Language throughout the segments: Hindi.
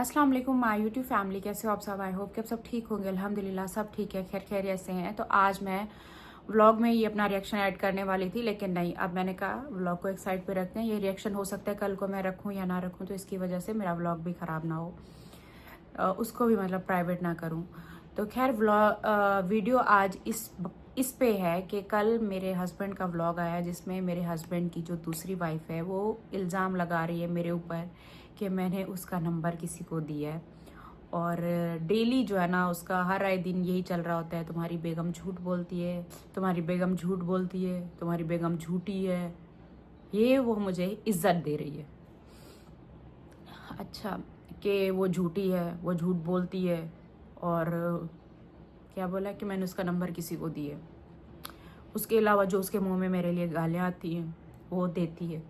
अस्सलाम वालेकुम माय यूट्यूब फैमिली, कैसे हो आप सब। आई होप कि आप सब ठीक होंगे। अल्हम्दुलिल्लाह सब ठीक है, खैर खैरियत से हैं। तो आज मैं व्लॉग में ये अपना रिएक्शन ऐड करने वाली थी, लेकिन नहीं, अब मैंने कहा व्लॉग को एक साइड पे रखते हैं। ये रिएक्शन हो सकता है कल को मैं रखूं या ना रखूं, तो इसकी वजह से मेरा व्लॉग भी ख़राब ना हो, उसको भी मतलब प्राइवेट ना करूं। तो खैर वीडियो आज इस पे है कि कल मेरे हस्बैंड का व्लॉग आया, जिसमें मेरे हस्बैंड की जो दूसरी वाइफ है वो इल्ज़ाम लगा रही है मेरे ऊपर कि मैंने उसका नंबर किसी को दिया है। और डेली जो है ना, उसका हर आए दिन यही चल रहा होता है, तुम्हारी बेगम झूठ बोलती है, तुम्हारी बेगम झूठ बोलती है, तुम्हारी बेगम झूठी है। ये वो मुझे इज्जत दे रही है। अच्छा, कि वो झूठी है, वो झूठ बोलती है, और क्या बोला कि मैंने उसका नंबर किसी को दिया। उसके अलावा जो उसके मुंह में मेरे लिए गालियाँ आती हैं वो देती है।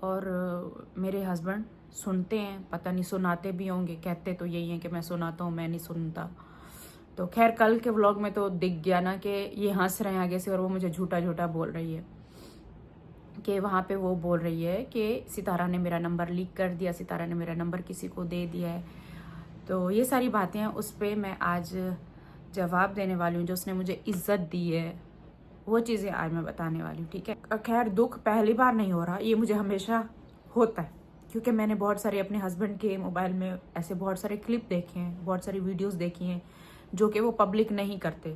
और मेरे हस्बैंड सुनते हैं, पता नहीं सुनाते भी होंगे, कहते तो यही हैं कि मैं सुनाता हूँ, मैं नहीं सुनता। तो खैर कल के व्लॉग में तो दिख गया ना कि ये हंस रहे हैं आगे से, और वो मुझे झूठा झूठा बोल रही है कि वहाँ पे वो बोल रही है कि सितारा ने मेरा नंबर लीक कर दिया, सितारा ने मेरा नंबर किसी को दे दिया है। तो ये सारी बातें हैं, उस पर मैं आज जवाब देने वाली हूँ। जो उसने मुझे इज्जत दी है वो चीज़ें आज मैं बताने वाली हूँ, ठीक है। खैर दुख पहली बार नहीं हो रहा, ये मुझे हमेशा होता है, क्योंकि मैंने बहुत सारे अपने हस्बैंड के मोबाइल में ऐसे बहुत सारे क्लिप देखे हैं, बहुत सारी वीडियोस देखी हैं जो कि वो पब्लिक नहीं करते।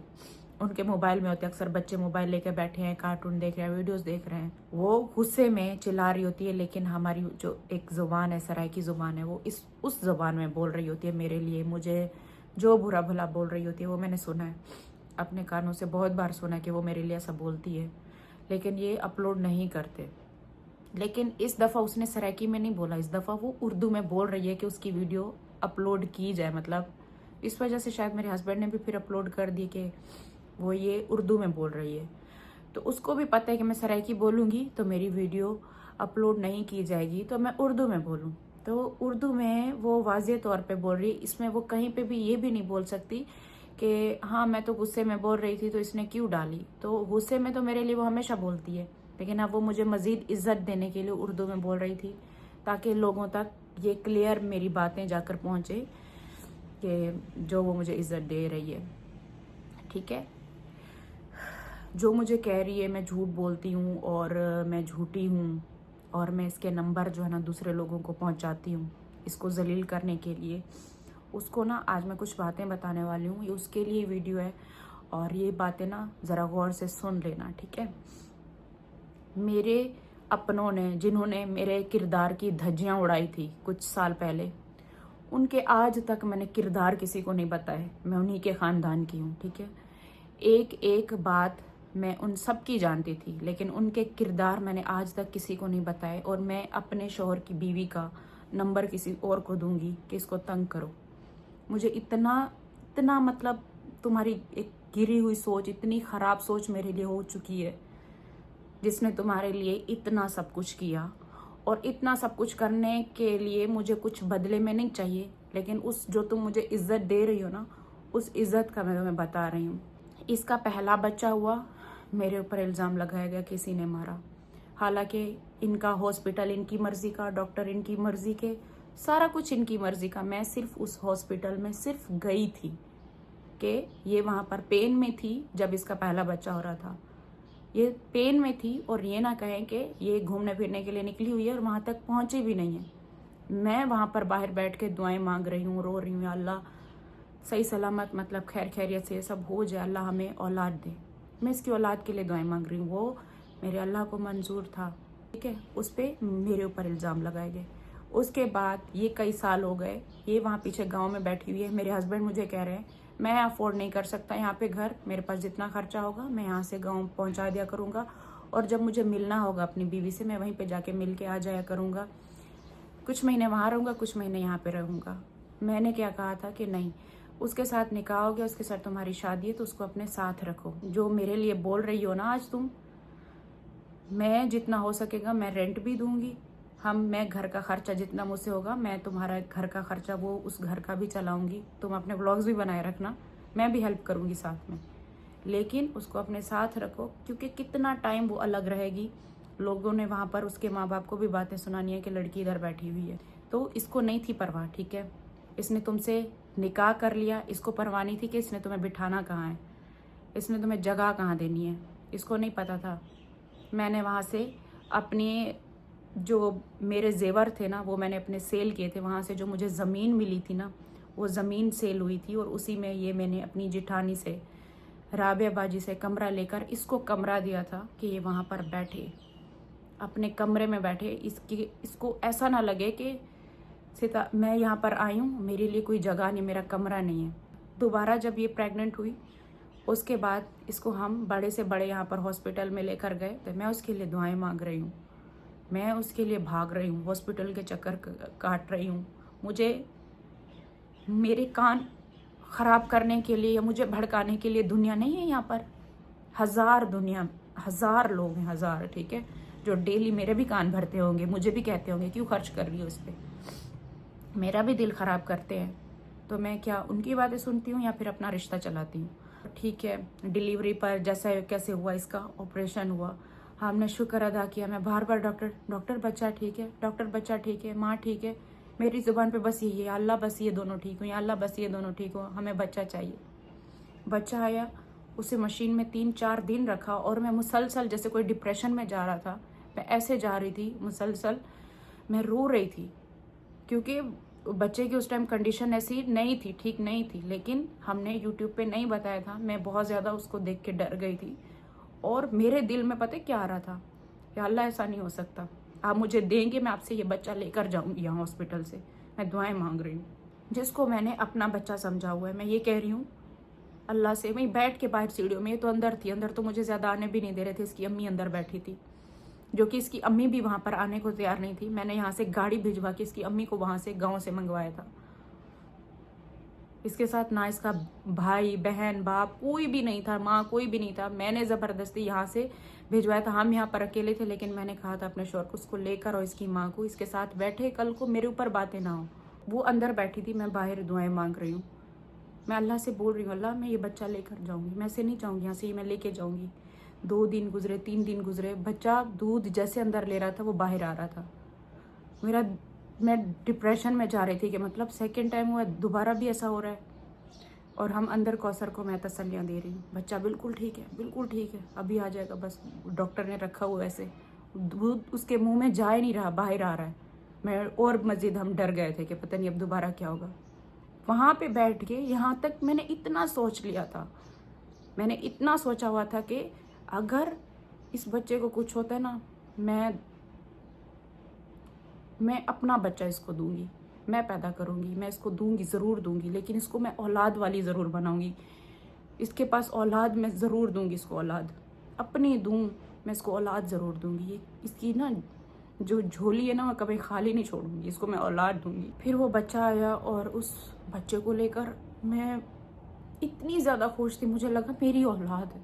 उनके मोबाइल में होते, अक्सर बच्चे मोबाइल लेकर बैठे हैं, कार्टून देख रहे हैं, वीडियोस देख रहे हैं, वो गुस्से में चिल्ला रही होती है, लेकिन हमारी जो एक ज़ुबान है, सराइकी ज़ुबान है, वो उस ज़ुबान में बोल रही होती है मेरे लिए। मुझे जो बुरा भला बोल रही होती है वो मैंने सुना है, अपने कानों से बहुत बार सुना कि वो मेरे लिए ऐसा बोलती है, लेकिन ये अपलोड नहीं करते। लेकिन इस दफ़ा उसने सराइकी में नहीं बोला, इस दफ़ा वो उर्दू में बोल रही है कि उसकी वीडियो अपलोड की जाए। मतलब इस वजह से शायद मेरे हस्बैंड ने भी फिर अपलोड कर दी कि वो ये उर्दू में बोल रही है। तो उसको भी पता है कि मैं सराइकी बोलूँगी तो मेरी वीडियो अपलोड नहीं की जाएगी, तो मैं उर्दू में बोलूँ। तो उर्दू में वो वाज़ेह तौर पे बोल रही है, इसमें वो कहीं पे भी ये भी नहीं बोल सकती कि हाँ मैं तो गुस्से में बोल रही थी तो इसने क्यों डाली। तो गुस्से में तो मेरे लिए वो हमेशा बोलती है, लेकिन अब वो मुझे मज़ीद इज्जत देने के लिए उर्दू में बोल रही थी, ताकि लोगों तक ये क्लियर मेरी बातें जाकर पहुँचे कि जो वो मुझे इज्जत दे रही है, ठीक है। जो मुझे कह रही है मैं झूठ बोलती हूँ और मैं झूठी हूँ, और मैं इसके नंबर जो है ना दूसरे लोगों को पहुँचाती हूँ इसको जलील करने के लिए, उसको ना आज मैं कुछ बातें बताने वाली हूँ। ये उसके लिए वीडियो है, और ये बातें ना ज़रा गौर से सुन लेना, ठीक है। मेरे अपनों ने, जिन्होंने मेरे किरदार की धज्जियाँ उड़ाई थी कुछ साल पहले, उनके आज तक मैंने किरदार किसी को नहीं बताए। मैं उन्हीं के ख़ानदान की हूँ, ठीक है। एक एक बात मैं उन सब की जानती थी, लेकिन उनके किरदार मैंने आज तक किसी को नहीं बताए। और मैं अपने शौहर की बीवी का नंबर किसी और को दूंगी कि इसको तंग करो। मुझे इतना इतना मतलब तुम्हारी एक गिरी हुई सोच, इतनी ख़राब सोच मेरे लिए हो चुकी है, जिसने तुम्हारे लिए इतना सब कुछ किया। और इतना सब कुछ करने के लिए मुझे कुछ बदले में नहीं चाहिए, लेकिन उस जो तुम मुझे इज्जत दे रही हो ना, उस इज्जत का मैं तुम्हें बता रही हूँ। इसका पहला बच्चा हुआ, मेरे ऊपर इल्ज़ाम लगाया गया किसी ने मारा। हालांकि इनका हॉस्पिटल इनकी मर्ज़ी का, डॉक्टर इनकी मर्ज़ी के, सारा कुछ इनकी मर्ज़ी का। मैं सिर्फ उस हॉस्पिटल में सिर्फ गई थी कि ये वहाँ पर पेन में थी जब इसका पहला बच्चा हो रहा था। ये पेन में थी, और ये ना कहें कि ये घूमने फिरने के लिए निकली हुई है और वहाँ तक पहुँची भी नहीं है। मैं वहाँ पर बाहर बैठ के दुआएं मांग रही हूँ, रो रही हूँ, अल्लाह सही सलामत मतलब खैर खैरियत से सब हो जाए, अल्लाह हमें औलाद दे। मैं इसकी औलाद के लिए दुआएं मांग रही हूँ। वो मेरे अल्लाह को मंजूर था, ठीक है। उस पर मेरे ऊपर इल्ज़ाम लगाए गए। उसके बाद ये कई साल हो गए, ये वहाँ पीछे गांव में बैठी हुई है। मेरे हस्बैंड मुझे कह रहे हैं मैं अफोर्ड नहीं कर सकता यहाँ पे घर, मेरे पास जितना खर्चा होगा मैं यहाँ से गाँव पहुँचा दिया करूँगा, और जब मुझे मिलना होगा अपनी बीवी से मैं वहीं पर जाके मिल के आ जाया करूँगा। कुछ महीने वहाँ रहूँगा, कुछ महीने यहाँ पे रहूँगा। मैंने क्या कहा था कि नहीं, उसके साथ निकाह हो गया, उसके साथ तुम्हारी शादी है, तो उसको अपने साथ रखो। जो मेरे लिए बोल रही हो ना आज तुम, मैं जितना हो सकेगा मैं रेंट भी दूंगी, मैं घर का खर्चा जितना मुझसे होगा, मैं तुम्हारा घर का खर्चा वो उस घर का भी चलाऊंगी। तुम अपने व्लॉग्स भी बनाए रखना, मैं भी हेल्प करूंगी साथ में, लेकिन उसको अपने साथ रखो, क्योंकि कितना टाइम वो अलग रहेगी। लोगों ने वहाँ पर उसके माँ बाप को भी बातें सुनानी है कि लड़की इधर बैठी हुई है। तो इसको नहीं थी परवाह, ठीक है। इसने तुमसे निकाह कर लिया, इसको परवाह नहीं थी कि इसने तुम्हें बिठाना कहाँ है, इसने तुम्हें जगह कहाँ देनी है, इसको नहीं पता था। मैंने वहाँ से अपने जो मेरे जेवर थे ना, वो मैंने अपने सेल किए थे। वहाँ से जो मुझे ज़मीन मिली थी ना, वो ज़मीन सेल हुई थी, और उसी में ये मैंने अपनी जिठानी से, राबिया बाजी से कमरा लेकर इसको कमरा दिया था कि ये वहाँ पर बैठे, अपने कमरे में बैठे। इसको ऐसा ना लगे कि सीता मैं यहाँ पर आई हूँ, मेरे लिए कोई जगह नहीं, मेरा कमरा नहीं है। दोबारा जब ये प्रेग्नेंट हुई, उसके बाद इसको हम बड़े से बड़े यहाँ पर हॉस्पिटल में लेकर गए, तो मैं उसके लिए दुआएं मांग रही हूँ, मैं उसके लिए भाग रही हूँ, हॉस्पिटल के चक्कर काट रही हूँ। मुझे मेरे कान ख़राब करने के लिए या मुझे भड़काने के लिए दुनिया नहीं है यहाँ पर। हज़ार लोग हैं, हज़ार, ठीक है, जो डेली मेरे भी कान भरते होंगे, मुझे भी कहते होंगे क्यों खर्च कर रही हो उस पर, मेरा भी दिल ख़राब करते हैं। तो मैं क्या उनकी बातें सुनती हूँ या फिर अपना रिश्ता चलाती हूँ? ठीक है, डिलीवरी पर जैसा कैसे हुआ, इसका ऑपरेशन हुआ, हमने शुक्र अदा किया। मैं बार बार डॉक्टर बच्चा ठीक है, डॉक्टर बच्चा ठीक है, माँ ठीक है। मेरी ज़ुबान पे बस यही है, अल्लाह बस ये दोनों ठीक हो, या अल्लाह बस ये दोनों ठीक हो, हमें बच्चा चाहिए। बच्चा आया, उसे मशीन में 3-4 दिन रखा, और मैं मुसलसल जैसे कोई डिप्रेशन में जा रहा था, मैं ऐसे जा रही थी मुसलसल, मैं रो रही थी, क्योंकि बच्चे की उस टाइम कंडीशन ऐसी नहीं थी, ठीक नहीं थी। लेकिन हमने यूट्यूब पे नहीं बताया था, मैं बहुत ज़्यादा उसको देख के डर गई थी। और मेरे दिल में पता क्या आ रहा था, या अल्लाह ऐसा नहीं हो सकता, आप मुझे देंगे, मैं आपसे ये बच्चा लेकर जाऊँगी यहाँ हॉस्पिटल से, मैं दुआएं मांग रही हूँ। जिसको मैंने अपना बच्चा समझा हुआ है, मैं ये कह रही हूँ अल्लाह से। मैं बैठ के बाहर सीढ़ियों में, ये तो अंदर थी, अंदर तो मुझे ज़्यादा आने भी नहीं दे रहे थे। इसकी अम्मी अंदर बैठी थी, जो कि इसकी अम्मी भी वहाँ पर आने को तैयार नहीं थी। मैंने यहाँ से गाड़ी भिजवा के इसकी अम्मी को वहाँ से गाँव से मंगवाया था। इसके साथ ना इसका भाई बहन बाप कोई भी नहीं था, माँ कोई भी नहीं था। मैंने ज़बरदस्ती यहाँ से भिजवाया था। हम यहाँ पर अकेले थे, लेकिन मैंने कहा था अपने शौहर को उसको लेकर और इसकी माँ को इसके साथ बैठे, कल को मेरे ऊपर बातें ना हो। वो अंदर बैठी थी, मैं बाहर दुआएं मांग रही हूँ। मैं अल्लाह से बोल रही हूँ, अल्लाह मैं ये बच्चा लेकर जाऊँगी, मैं ऐसे नहीं जाऊँगी यहाँ से, ये मैं लेके जाऊँगी। 2 दिन गुजरे, 3 दिन गुजरे, बच्चा दूध जैसे अंदर ले रहा था वो बाहर आ रहा था। मैं डिप्रेशन में जा रही थी कि मतलब सेकंड टाइम हुआ, दोबारा भी ऐसा हो रहा है। और हम अंदर कौसर को मैं तसल्लियाँ दे रही हूँ, बच्चा बिल्कुल ठीक है, बिल्कुल ठीक है, अभी आ जाएगा, बस डॉक्टर ने रखा हुआ ऐसे, दूध उसके मुंह में जा ही नहीं रहा, बाहर आ रहा है। मैं और मज़ीद हम डर गए थे कि पता नहीं अब दोबारा क्या होगा। वहाँ पे बैठ के यहाँ तक मैंने इतना सोच लिया था, मैंने इतना सोचा हुआ था कि अगर इस बच्चे को कुछ होता है ना, मैं अपना बच्चा इसको दूंगी, मैं पैदा करूंगी, मैं इसको दूंगी, ज़रूर दूंगी, लेकिन इसको मैं औलाद वाली ज़रूर बनाऊंगी। इसके पास औलाद मैं ज़रूर दूंगी, इसको औलाद अपनी दूँ, मैं इसको औलाद ज़रूर दूंगी। ये इसकी ना जो झोली है ना, मैं कभी खाली नहीं छोड़ूंगी, इसको मैं औलाद दूंगी। फिर वो बच्चा आया और उस बच्चे को लेकर मैं इतनी ज़्यादा खुश थी, मुझे लगा मेरी औलाद है।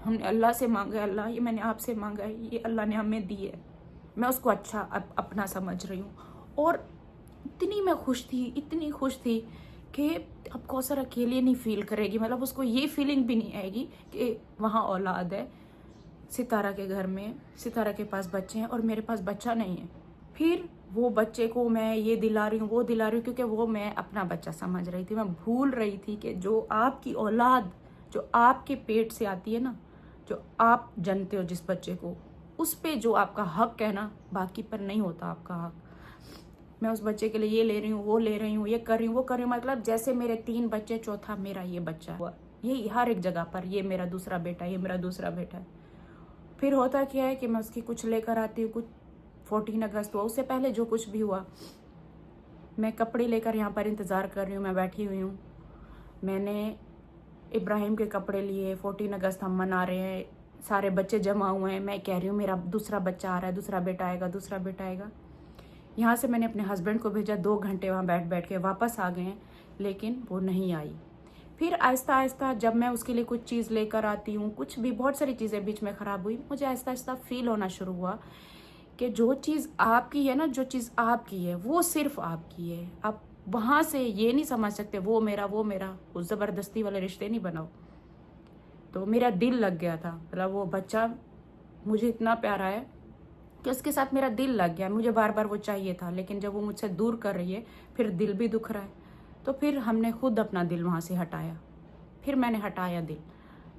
हमने अल्लाह से मांगा है, अल्लाह ये मैंने आपसे मांगा है, ये अल्लाह ने हमें दी है, मैं उसको अच्छा अपना समझ रही हूँ। और इतनी मैं खुश थी, इतनी खुश थी कि अब कौसर अकेले नहीं फील करेगी, मतलब उसको ये फीलिंग भी नहीं आएगी कि वहाँ औलाद है, सितारा के घर में, सितारा के पास बच्चे हैं और मेरे पास बच्चा नहीं है। फिर वो बच्चे को मैं ये दिला रही हूँ, वो दिला रही हूँ, क्योंकि वो मैं अपना बच्चा समझ रही थी। मैं भूल रही थी कि जो आपकी औलाद जो आपके पेट से आती है ना, जो आप जानते हो जिस बच्चे को, उस पे जो आपका हक है ना, बाकी पर नहीं होता आपका हक। मैं उस बच्चे के लिए ये ले रही हूँ, वो ले रही हूँ, ये कर रही हूँ, वो कर रही हूँ, मतलब जैसे मेरे 3 बच्चे, चौथा मेरा ये बच्चा हुआ। ये हर एक जगह पर ये मेरा दूसरा बेटा, ये मेरा दूसरा बेटा है। फिर होता क्या है कि मैं उसकी कुछ लेकर आती हूँ, कुछ 14 अगस्त हुआ, उससे पहले जो कुछ भी हुआ, मैं कपड़े लेकर यहाँ पर इंतज़ार कर रही हूँ, मैं बैठी हुई हूँ। मैंने इब्राहिम के कपड़े लिए, 14 अगस्त हम मना रहे हैं, सारे बच्चे जमा हुए हैं, मैं कह रही हूँ मेरा दूसरा बच्चा आ रहा है, दूसरा बेटा आएगा, दूसरा बेटा आएगा। यहाँ से मैंने अपने हस्बैंड को भेजा, 2 घंटे वहाँ बैठ के वापस आ गए हैं, लेकिन वो नहीं आई। फिर आहिस्ता आहिस्ता जब मैं उसके लिए कुछ चीज़ लेकर आती हूँ, कुछ भी बहुत सारी चीज़ें बीच में ख़राब हुई, मुझे आहिस्ता आहिस्ता फील होना शुरू हुआ कि जो चीज़ आपकी है ना, जो चीज़ आपकी है वो सिर्फ आपकी है। आप वहाँ से ये नहीं समझ सकते वो मेरा, वो ज़बरदस्ती वाले रिश्ते नहीं बनाओ। तो मेरा दिल लग गया था, मतलब वो बच्चा मुझे इतना प्यारा है कि उसके साथ मेरा दिल लग गया, मुझे बार बार वो चाहिए था, लेकिन जब वो मुझसे दूर कर रही है फिर दिल भी दुख रहा है। तो फिर हमने खुद अपना दिल वहाँ से हटाया। फिर मैंने हटाया दिल।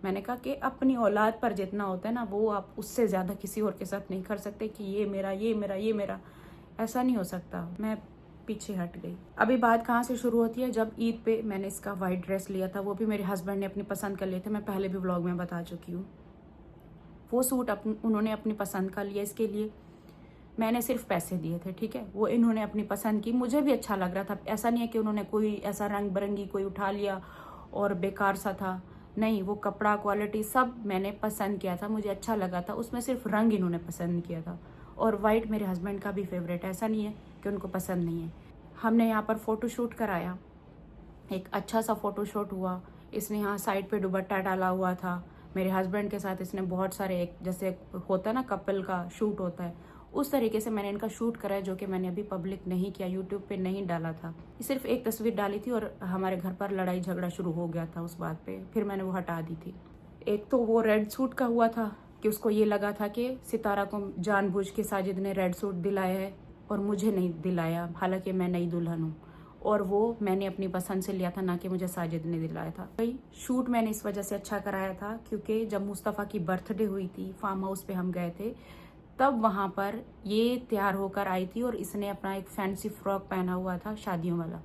मैंने कहा कि अपनी औलाद पर जितना होता है ना, वो आप उससे ज़्यादा किसी और के साथ नहीं कर सकते कि ये मेरा, ये मेरा, ये मेरा, ऐसा नहीं हो सकता। मैं पीछे हट गई। अभी बात कहाँ से शुरू होती है, जब ईद पे मैंने इसका वाइट ड्रेस लिया था, वो भी मेरे हस्बैंड ने अपनी पसंद कर लिए थे। मैं पहले भी व्लॉग में बता चुकी हूँ। वो सूट उन्होंने अपनी पसंद का लिया, इसके लिए मैंने सिर्फ पैसे दिए थे, ठीक है। वो इन्होंने अपनी पसंद की, मुझे भी अच्छा लग रहा था। ऐसा नहीं है कि उन्होंने कोई ऐसा रंग बिरंगी कोई उठा लिया और बेकार सा था, नहीं, वो कपड़ा क्वालिटी सब मैंने पसंद किया था, मुझे अच्छा लगा था। उसमें सिर्फ रंग इन्होंने पसंद किया था। और वाइट मेरे हस्बैंड का भी फेवरेट है, ऐसा नहीं है कि उनको पसंद नहीं है। हमने यहाँ पर फ़ोटोशूट कराया, एक अच्छा सा फ़ोटोशूट हुआ। इसने यहाँ साइड पे दुपट्टा डाला हुआ था। मेरे हस्बैंड के साथ इसने बहुत सारे, एक जैसे होता है ना कपल का शूट होता है, उस तरीके से मैंने इनका शूट कराया, जो कि मैंने अभी पब्लिक नहीं किया, यूट्यूब पे नहीं डाला था। सिर्फ एक तस्वीर डाली थी और हमारे घर पर लड़ाई झगड़ा शुरू हो गया था उस बात पे, फिर मैंने वो हटा दी थी। एक तो वो रेड सूट का हुआ था कि उसको ये लगा था कि सितारा को जानबूझ के साजिद ने रेड सूट दिलाया है और मुझे नहीं दिलाया, हालांकि मैं नई दुल्हन हूँ। और वो मैंने अपनी पसंद से लिया था, ना कि मुझे साजिद ने दिलाया था। भाई शूट मैंने इस वजह से अच्छा कराया था क्योंकि जब मुस्तफ़ा की बर्थडे हुई थी, फार्म हाउस पे हम गए थे, तब वहाँ पर ये तैयार होकर आई थी और इसने अपना एक फैंसी फ्रॉक पहना हुआ था शादियों वाला,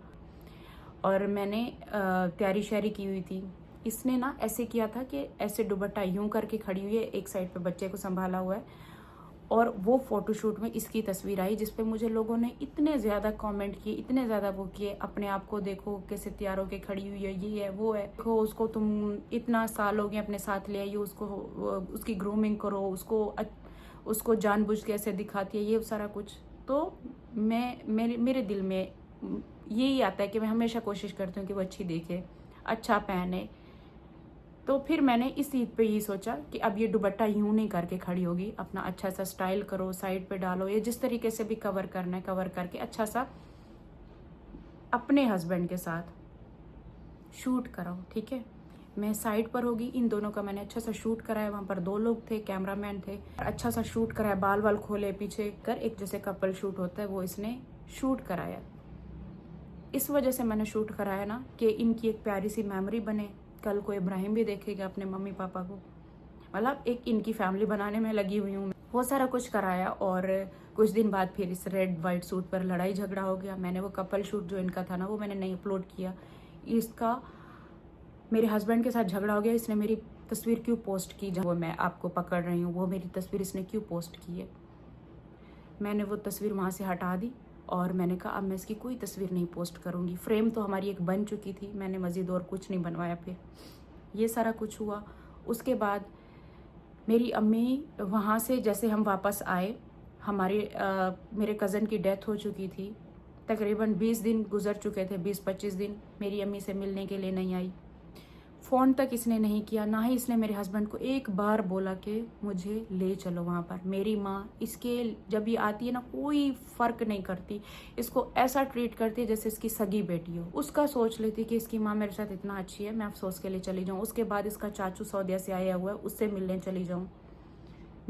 और मैंने तैयारी शैयारी की हुई थी। इसने ना ऐसे किया था कि ऐसे दुपट्टा यूं करके खड़ी हुई है, एक साइड पे बच्चे को संभाला हुआ है, और वो फोटोशूट में इसकी तस्वीर आई, जिसपे मुझे लोगों ने इतने ज़्यादा कमेंट किए, इतने ज़्यादा वो किए, अपने आप को देखो कैसे तैयार होके खड़ी हुई है, ये है वो है, देखो उसको तुम इतना साल हो गए अपने साथ ले आई, उसको उसकी ग्रूमिंग करो, उसको जानबूझ के ऐसे दिखाती है, ये सारा कुछ। तो मेरे दिल में यही आता है कि मैं हमेशा कोशिश करती हूँ कि वो अच्छी दिखे, अच्छा पहने। तो फिर मैंने इस ईद पे यही सोचा कि अब ये दुपट्टा यूं नहीं करके खड़ी होगी, अपना अच्छा सा स्टाइल करो, साइड पे डालो, ये जिस तरीके से भी कवर करना है कवर करके अच्छा सा अपने हस्बैंड के साथ शूट कराओ, ठीक है। मैं साइड पर होगी, इन दोनों का मैंने अच्छा सा शूट कराया। वहाँ पर 2 लोग थे, कैमरामैन थे, अच्छा सा शूट कराया, बाल बाल खोले पीछे कर, एक जैसे कपल शूट होता है वो इसने शूट कराया। इस वजह से मैंने शूट कराया ना कि इनकी एक प्यारी सी मेमोरी बने, कल को इब्राहिम भी देखेगा अपने मम्मी पापा को, मतलब एक इनकी फैमिली बनाने में लगी हुई हूँ। वो सारा कुछ कराया और कुछ दिन बाद फिर इस रेड वाइट सूट पर लड़ाई झगड़ा हो गया। मैंने वो कपल शूट जो इनका था ना, वो मैंने नहीं अपलोड किया। इसका मेरे हस्बैंड के साथ झगड़ा हो गया, इसने मेरी तस्वीर क्यों पोस्ट की, जब वो मैं आपको पकड़ रही हूँ, वो मेरी तस्वीर इसने क्यों पोस्ट की है। मैंने वो तस्वीर वहाँ से हटा दी और मैंने कहा अब मैं इसकी कोई तस्वीर नहीं पोस्ट करूँगी। फ्रेम तो हमारी एक बन चुकी थी, मैंने मज़ीद और कुछ नहीं बनवाया। फिर ये सारा कुछ हुआ। उसके बाद मेरी अम्मी वहाँ से जैसे हम वापस आए, मेरे कज़न की डेथ हो चुकी थी, तकरीबन 20 दिन गुजर चुके थे, 20-25 दिन मेरी अम्मी से मिलने के लिए नहीं आई। फ़ोन तक इसने नहीं किया, ना ही इसने मेरे हस्बैंड को एक बार बोला कि मुझे ले चलो वहाँ पर। मेरी माँ इसके जब ये आती है ना, कोई फ़र्क नहीं करती, इसको ऐसा ट्रीट करती है जैसे इसकी सगी बेटी हो। उसका सोच लेती कि इसकी माँ मेरे साथ इतना अच्छी है, मैं अफसोस के लिए चली जाऊँ। उसके बाद इसका चाचू सऊदिया से आया हुआ है, उससे मिलने चली जाऊँ,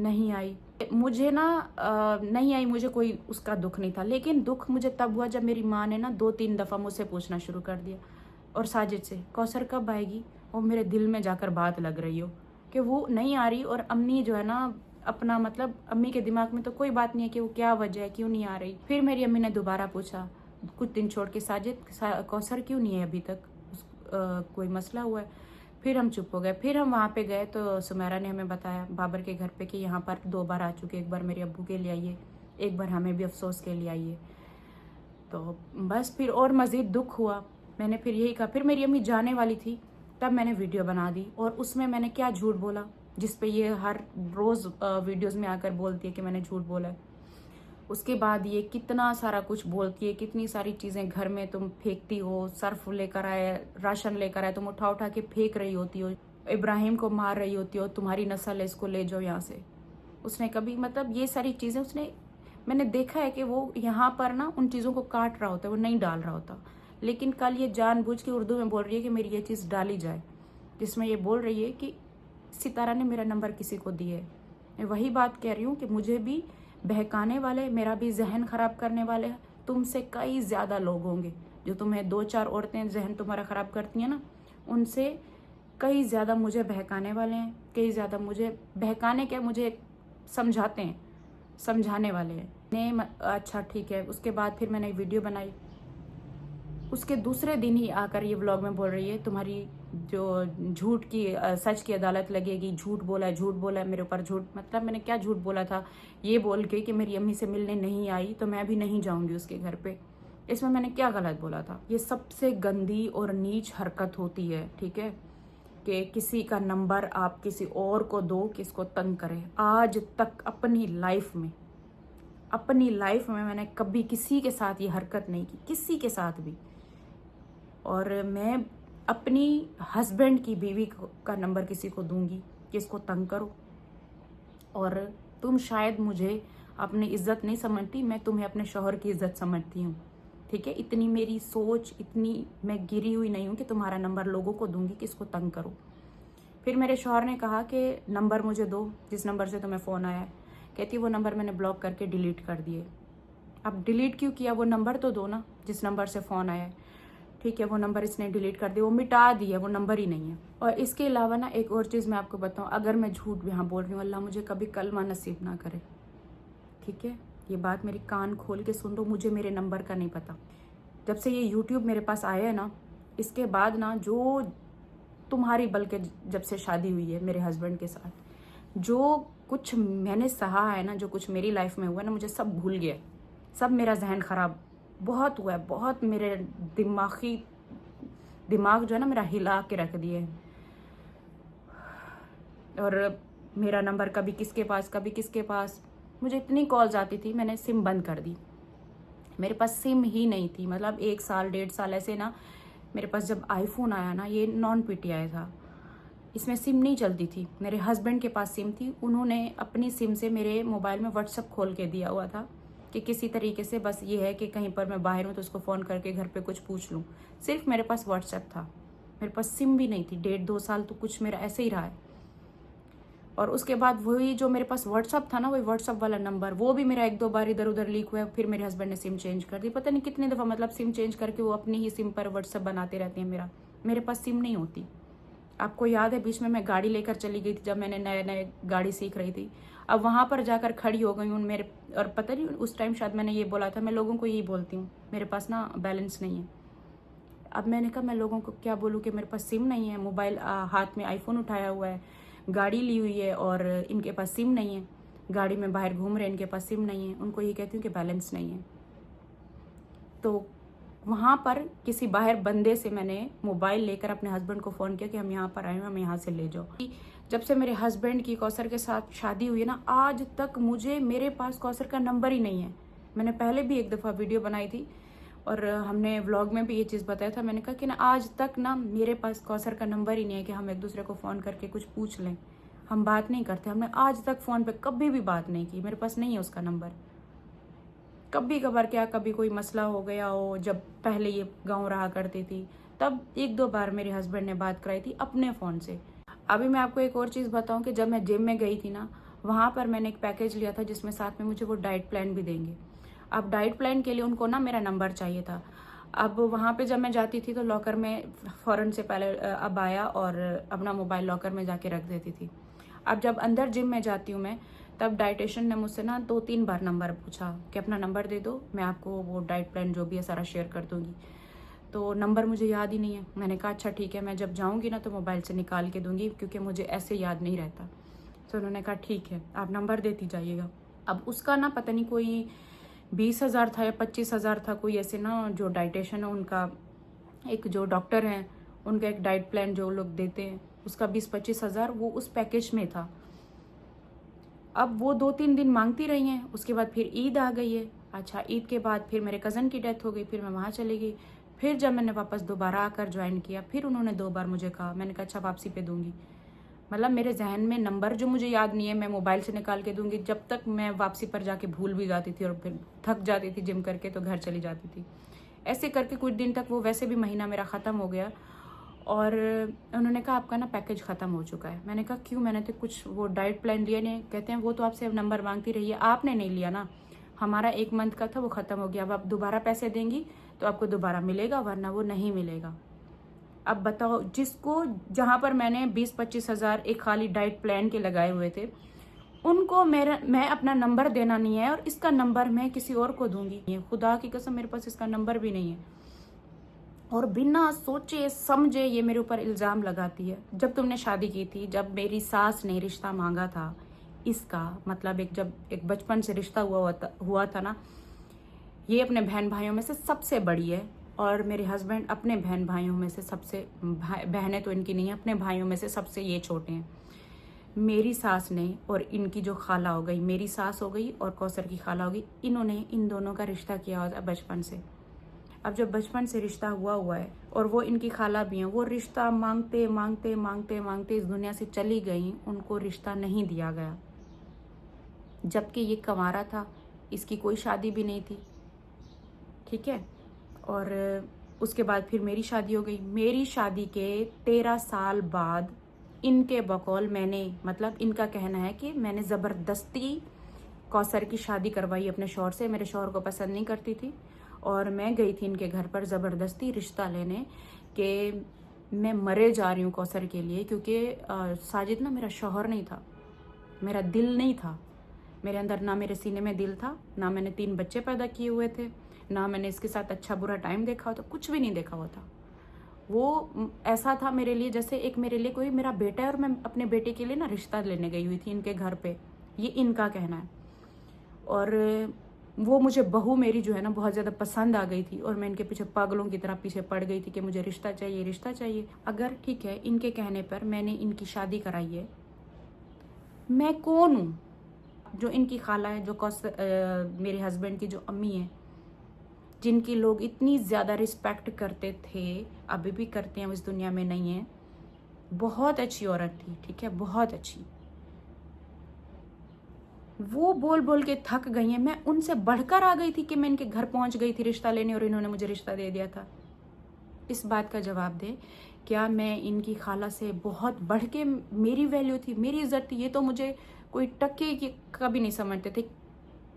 नहीं आई। मुझे ना नहीं आई, मुझे कोई उसका दुख नहीं था, लेकिन दुख मुझे तब हुआ जब मेरी माँ ने ना 2-3 दफ़ा मुझसे पूछना शुरू कर दिया, और साजिद से, कौसर कब आएगी। और मेरे दिल में जाकर बात लग रही हो कि वो नहीं आ रही, और अम्मी जो है ना अपना, मतलब अम्मी के दिमाग में तो कोई बात नहीं है कि वो क्या वजह है, क्यों नहीं आ रही। फिर मेरी अम्मी ने दोबारा पूछा कुछ दिन छोड़ के, साजिद कौसर क्यों नहीं है अभी तक, कोई मसला हुआ है। फिर हम चुप हो गए। फिर हम वहाँ पे गए तो सुमेरा ने हमें बताया बाबर के घर पे कि यहाँ पर 2 बार आ चुके, एक बार मेरे अब्बू के लिए आइए, एक बार हमें भी अफसोस के लिए आइए। तो बस फिर और मज़ीद दुख हुआ। मैंने फिर यही कहा, फिर मेरी अम्मी जाने वाली थी, तब मैंने वीडियो बना दी, और उसमें मैंने क्या झूठ बोला, जिस पे ये हर रोज़ वीडियोस में आकर बोलती है कि मैंने झूठ बोला है। उसके बाद ये कितना सारा कुछ बोलती है, कितनी सारी चीज़ें घर में तुम फेंकती हो, सर्फ लेकर आए, राशन लेकर आए, तुम उठा उठा के फेंक रही होती हो, इब्राहिम को मार रही होती हो, तुम्हारी नस्ल है, इसको ले जाओ यहाँ से। उसने कभी, मतलब ये सारी चीज़ें मैंने देखा है कि वो यहाँ पर ना उन चीज़ों को काट रहा होता है, वो नहीं डाल रहा होता। लेकिन कल ये जानबूझ के उर्दू में बोल रही है कि मेरी ये चीज़ डाली जाए, जिसमें ये बोल रही है कि सितारा ने मेरा नंबर किसी को दिया है। मैं वही बात कह रही हूँ कि मुझे भी बहकाने वाले, मेरा भी जहन ख़राब करने वाले तुमसे कई ज़्यादा लोग होंगे। जो तुम्हें 2-4 औरतें जहन तुम्हारा ख़राब करती हैं ना, उनसे कई ज़्यादा मुझे बहकाने वाले हैं, कई ज़्यादा मुझे बहकाने के मुझे समझाते हैं, समझाने वाले हैं। अच्छा ठीक है। उसके बाद फिर मैंने एक वीडियो बनाई, उसके दूसरे दिन ही आकर ये व्लॉग में बोल रही है तुम्हारी जो झूठ की सच की अदालत लगेगी, झूठ बोला है मेरे ऊपर झूठ। मतलब मैंने क्या झूठ बोला था? ये बोल के कि मेरी अम्मी से मिलने नहीं आई तो मैं भी नहीं जाऊंगी उसके घर पे। इसमें मैंने क्या गलत बोला था? ये सबसे गंदी और नीच हरकत होती है, ठीक है, कि किसी का नंबर आप किसी और को दो, किसको तंग करे। आज तक अपनी लाइफ में मैंने कभी किसी के साथ ये हरकत नहीं की, किसी के साथ भी। और मैं अपनी हस्बैंड की बीवी का नंबर किसी को दूंगी कि इसको तंग करो। और तुम शायद मुझे अपनी इज्जत नहीं समझती, मैं तुम्हें अपने शौहर की इज्जत समझती हूँ, ठीक है। इतनी मेरी सोच, इतनी मैं गिरी हुई नहीं हूँ कि तुम्हारा नंबर लोगों को दूंगी कि इसको तंग करो। फिर मेरे शौहर ने कहा कि नंबर मुझे दो जिस नंबर से तुम्हें फ़ोन आया है। कहती वो नंबर मैंने ब्लॉक करके डिलीट कर दिए। अब डिलीट क्यों किया? वो नंबर तो दो ना जिस नंबर से फ़ोन आया है, ठीक है। वो नंबर इसने डिलीट कर दिया, वो मिटा दिया, वो नंबर ही नहीं है। और इसके अलावा ना एक और चीज़ मैं आपको बताऊँ, अगर मैं झूठ यहाँ बोल रही हूँ, अल्लाह मुझे कभी कलमा नसीब ना करे, ठीक है। ये बात मेरी कान खोल के सुन लो, मुझे मेरे नंबर का नहीं पता। जब से ये यूट्यूब मेरे पास आया है ना, इसके बाद ना जो तुम्हारी, बल्कि जब से शादी हुई है मेरे हस्बैंड के साथ, जो कुछ मैंने सहा है ना, जो कुछ मेरी लाइफ में हुआ है ना, मुझे सब भूल गया। सब मेरा जहन ख़राब बहुत हुआ है, बहुत मेरे दिमाग जो है ना मेरा हिला के रख दिए। और मेरा नंबर कभी किसके पास, मुझे इतनी कॉल्स आती थी, मैंने सिम बंद कर दी। मेरे पास सिम ही नहीं थी, मतलब 1 साल 1.5 साल ऐसे ना। मेरे पास जब आईफोन आया ना, ये नॉन PTI था, इसमें सिम नहीं चलती थी। मेरे हस्बैंड के पास सिम थी, उन्होंने अपनी सिम से मेरे मोबाइल में व्हाट्सअप खोल के दिया हुआ था कि किसी तरीके से बस ये है कि कहीं पर मैं बाहर हूँ तो उसको फ़ोन करके घर पे कुछ पूछ लूँ। सिर्फ मेरे पास व्हाट्सएप था, मेरे पास सिम भी नहीं थी। 1.5-2 साल तो कुछ मेरा ऐसे ही रहा है। और उसके बाद वही जो मेरे पास व्हाट्सअप था ना, वही व्हाट्सअप वाला नंबर, वो भी मेरा 1-2 बार इधर उधर लीक हुआ। फिर मेरे हस्बैंड ने सिम चेंज कर दी, पता नहीं कितने दफ़ा, मतलब सिम चेंज करके वो अपनी ही सिम पर व्हाट्सअप बनाते रहते हैं। मेरे पास सिम नहीं होती। आपको याद है बीच में मैं गाड़ी लेकर चली गई थी, जब मैंने नए गाड़ी सीख रही थी। अब वहाँ पर जाकर खड़ी हो गई हूँ मेरे, और पता नहीं उस टाइम शायद मैंने ये बोला था, मैं लोगों को यही बोलती हूँ मेरे पास ना बैलेंस नहीं है। अब मैंने कहा मैं लोगों को क्या बोलूँ कि मेरे पास सिम नहीं है, मोबाइल हाथ में आईफोन उठाया हुआ है, गाड़ी ली हुई है और इनके पास सिम नहीं है, गाड़ी में बाहर घूम रहे हैं, इनके पास सिम नहीं है। उनको ये कहती हूँ कि बैलेंस नहीं है। तो वहाँ पर किसी बाहर बंदे से मैंने मोबाइल लेकर अपने हस्बैंड को फ़ोन किया कि हम यहाँ पर आए हैं, हम यहाँ से ले जाओ। जब से मेरे हस्बैंड की कौसर के साथ शादी हुई है ना, आज तक मेरे पास कौसर का नंबर ही नहीं है। मैंने पहले भी एक दफ़ा वीडियो बनाई थी और हमने व्लॉग में भी ये चीज़ बताया था। मैंने कहा कि ना आज तक ना मेरे पास कौसर का नंबर ही नहीं है कि हम एक दूसरे को फ़ोन करके कुछ पूछ लें। हम बात नहीं करते, हमने आज तक फ़ोन पे कभी भी बात नहीं की, मेरे पास नहीं है उसका नंबर। कभी कभार क्या, कभी कोई मसला हो गया हो, जब पहले ये गांव रहा करती थी तब 1-2 बार मेरे हस्बैंड ने बात कराई थी अपने फ़ोन से। अभी मैं आपको एक और चीज़ बताऊं कि जब मैं जिम में गई थी ना, वहाँ पर मैंने एक पैकेज लिया था जिसमें साथ में मुझे वो डाइट प्लान भी देंगे। अब डाइट प्लान के लिए उनको ना मेरा नंबर चाहिए था। अब वहाँ पे जब मैं जाती थी तो लॉकर में फ़ौरन से पहले अब आया और अपना मोबाइल लॉकर में जाके रख देती थी। अब जब अंदर जिम में जाती हूँ मैं, तब डाइटिशियन ने मुझसे ना 2-3 बार नंबर पूछा कि अपना नंबर दे दो, मैं आपको वो डाइट प्लान जो भी है सारा शेयर कर दूँगी। तो नंबर मुझे याद ही नहीं है। मैंने कहा अच्छा ठीक है, मैं जब जाऊँगी ना तो मोबाइल से निकाल के दूँगी क्योंकि मुझे ऐसे याद नहीं रहता। तो उन्होंने कहा ठीक है, आप नंबर देती जाइएगा। अब उसका ना पता नहीं कोई 20,000 था या 25,000 था, कोई ऐसे ना जो डाइटिशियन है उनका, एक जो डॉक्टर हैं उनका एक डाइट प्लान जो लोग देते हैं, उसका 20-25,000 वो उस पैकेज में था। अब वो 2-3 दिन मांगती रही हैं, उसके बाद फिर ईद आ गई है। अच्छा, ईद के बाद फिर मेरे कज़न की डेथ हो गई, फिर मैं वहाँ चली गई। फिर जब मैंने वापस दोबारा आकर ज्वाइन किया, फिर उन्होंने 2 बार मुझे कहा। मैंने कहा अच्छा वापसी पे दूंगी। मतलब मेरे जहन में नंबर जो मुझे याद नहीं है, मैं मोबाइल से निकाल के दूंगी। जब तक मैं वापसी पर जाके भूल भी जाती थी और फिर थक जाती थी जिम करके तो घर चली जाती थी। ऐसे करके कुछ दिन तक, वो वैसे भी महीना मेरा ख़त्म हो गया और उन्होंने कहा आपका ना पैकेज ख़त्म हो चुका है। मैंने कहा क्यों, मैंने तो कुछ वो डाइट प्लान लिया नहीं। कहते हैं वो तो आपसे नंबर मांगती रही है, आपने नहीं लिया ना, हमारा 1 मंथ का था वो ख़त्म हो गया, अब आप दोबारा पैसे देंगी तो आपको दोबारा मिलेगा, वरना वो नहीं मिलेगा। अब बताओ, जिसको जहाँ पर मैंने 20-25 हज़ार एक खाली डाइट प्लान के लगाए हुए थे, उनको मैं अपना नंबर देना नहीं है, और इसका नंबर मैं किसी और को दूंगी। खुदा की कसम मेरे पास इसका नंबर भी नहीं है। और बिना सोचे समझे ये मेरे ऊपर इल्ज़ाम लगाती है। जब तुमने शादी की थी, जब मेरी सास ने रिश्ता मांगा था, इसका मतलब जब एक बचपन से रिश्ता हुआ था ना, ये अपने बहन भाइयों में से सबसे बड़ी है, और मेरे हस्बैंड अपने बहन भाइयों में से सबसे, बहनें तो इनकी नहीं है, अपने भाइयों में से सबसे ये छोटे हैं। मेरी सास ने और इनकी जो खाला हो गई, मेरी सास हो गई और कौसर की खाला हो गई, इन्होंने इन दोनों का रिश्ता किया हुआ था बचपन से। अब जब बचपन से रिश्ता हुआ है और वो इनकी खाला भी हैं, वो रिश्ता मांगते मांगते मांगते मांगते इस दुनिया से चली गई, उनको रिश्ता नहीं दिया गया। जबकि ये कंवारा था, इसकी कोई शादी भी नहीं थी, ठीक है। और उसके बाद फिर मेरी शादी हो गई। मेरी शादी के 13 साल बाद इनके बकौल मैंने, मतलब इनका कहना है कि मैंने ज़बरदस्ती कौसर की शादी करवाई अपने शौहर से। मेरे शौहर को पसंद नहीं करती थी, और मैं गई थी इनके घर पर ज़बरदस्ती रिश्ता लेने कि मैं मरे जा रही हूँ कौसर के लिए, क्योंकि साजिद ना मेरा शौहर नहीं था, मेरा दिल नहीं था। मेरे अंदर ना मेरे सीने में दिल था, ना मैंने 3 बच्चे पैदा किए हुए थे, ना मैंने इसके साथ अच्छा बुरा टाइम देखा होता, कुछ भी नहीं देखा होता। वो ऐसा था मेरे लिए जैसे एक मेरे लिए कोई मेरा बेटा है, और मैं अपने बेटे के लिए ना रिश्ता लेने गई हुई थी इनके घर पे, ये इनका कहना है। और वो मुझे बहू मेरी जो है ना बहुत ज़्यादा पसंद आ गई थी, और मैं इनके पीछे पागलों की तरह पीछे पड़ गई थी कि मुझे रिश्ता चाहिए, रिश्ता चाहिए। अगर ठीक है, इनके कहने पर मैंने इनकी शादी कराई है, मैं कौन हूँ जो इनकी खाला है, जो मेरे हस्बैंड की जो अम्मी है, जिनकी लोग इतनी ज़्यादा रिस्पेक्ट करते थे, अभी भी करते हैं, वो इस दुनिया में नहीं है। बहुत अच्छी औरत थी, ठीक है, बहुत अच्छी। वो बोल बोल के थक गई हैं, मैं उनसे बढ़कर आ गई थी कि मैं इनके घर पहुंच गई थी रिश्ता लेने, और इन्होंने मुझे रिश्ता दे दिया था। इस बात का जवाब दे, क्या मैं इनकी खाला से बहुत बढ़ के, मेरी वैल्यू थी, मेरी इज्जत थी? ये तो मुझे कोई टक्के की कभी नहीं समझते थे,